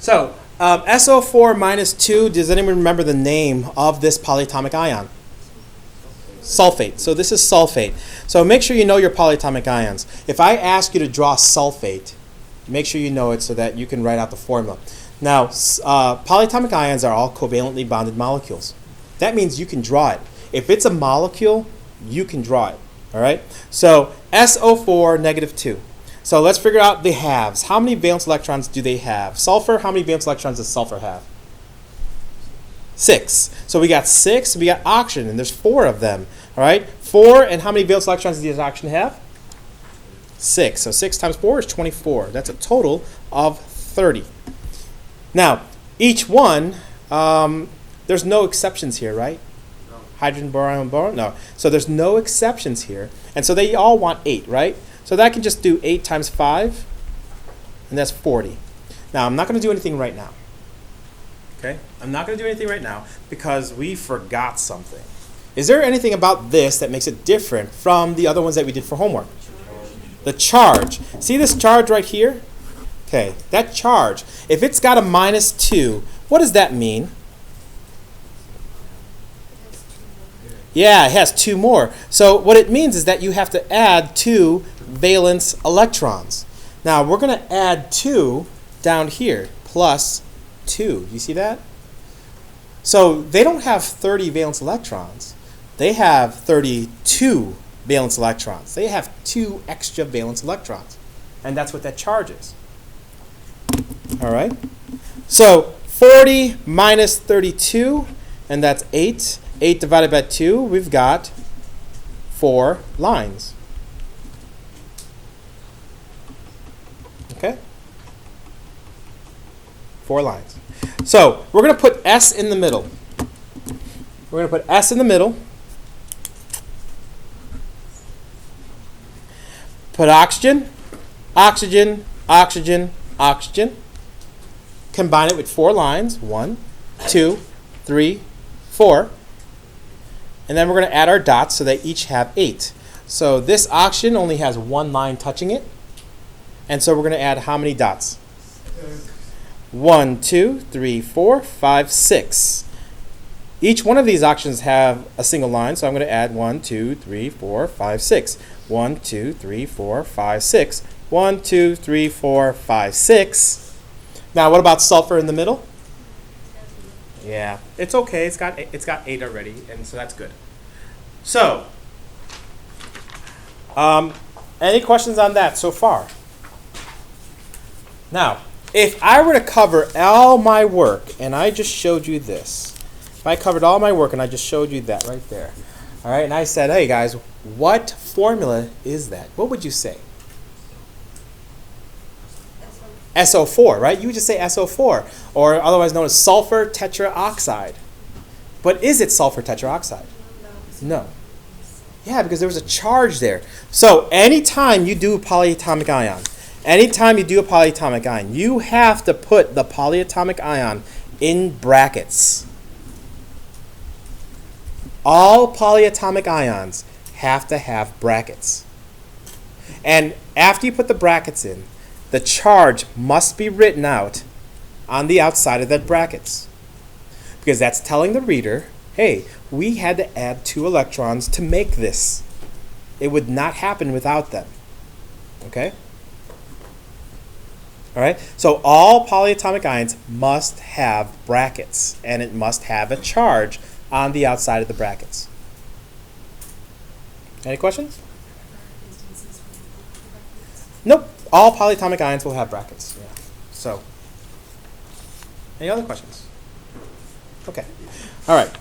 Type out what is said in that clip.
So SO4 minus 2, does anyone remember the name of this polyatomic ion? Sulfate. So this is sulfate. So make sure you know your polyatomic ions. If I ask you to draw sulfate, make sure you know it so that you can write out the formula. Now, polyatomic ions are all covalently bonded molecules. That means you can draw it. If it's a molecule, you can draw it. All right? So SO4, negative 2. So let's figure out the halves. How many valence electrons do they have? Sulfur, how many valence electrons does sulfur have? 6. So we got 6, we got oxygen, and there's 4 of them. All right? 4, and how many valence electrons does oxygen have? 6. So 6 times 4 is 24. That's a total of 30. Now, each one, there's no exceptions here, right? No. Hydrogen, boron, boron? No. So there's no exceptions here. And so they all want 8, right? So that can just do 8 times 5, and that's 40. Now, I'm not going to do anything right now. Okay? I'm not going to do anything right now because we forgot something. Is there anything about this that makes it different from the other ones that we did for homework? The charge. See this charge right here? Okay, that charge. If it's got a minus 2, what does that mean? Yeah, it has 2 more. So what it means is that you have to add 2 valence electrons. Now we're going to add 2 down here, plus 2. You see that? So they don't have 30 valence electrons. They have 32 valence electrons. They have 2 extra valence electrons. And that's what that charge is. All right? So 40 minus 32, and that's 8. 8 divided by 2, we've got 4 lines. Okay? 4 lines. So we're going to put S in the middle. We're going to put S in the middle. Put oxygen, oxygen, oxygen, oxygen. Combine it with 4 lines. 1, 2, 3, 4. And then we're going to add our dots so they each have 8. So this oxygen only has 1 line touching it. And so we're going to add how many dots? 1, 2, 3, 4, 5, 6. Each one of these oxygens have a single line, so I'm going to add 1, 2, 3, 4, 5, 6. 1, 2, 3, 4, 5, 6. 1, 2, 3, 4, 5, 6. Now, what about sulfur in the middle? Yeah, it's okay. It's got 8 already, and so that's good. So, any questions on that so far? Now, if I were to cover all my work and I just showed you this, if I covered all my work and I just showed you that right there, all right, and I said, hey guys, what formula is that? What would you say? SO4, right? You would just say SO4, or otherwise known as sulfur tetraoxide. But is it sulfur tetraoxide? No. Yeah, because there was a charge there. So anytime you do a polyatomic ion, you have to put the polyatomic ion in brackets. All polyatomic ions have to have brackets. And after you put the brackets in, the charge must be written out on the outside of that brackets. Because that's telling the reader, hey, we had to add 2 electrons to make this. It would not happen without them. Okay? All right? So all polyatomic ions must have brackets, and it must have a charge on the outside of the brackets. Any questions? Nope. All polyatomic ions will have brackets. Yeah. So, any other questions? Okay. All right.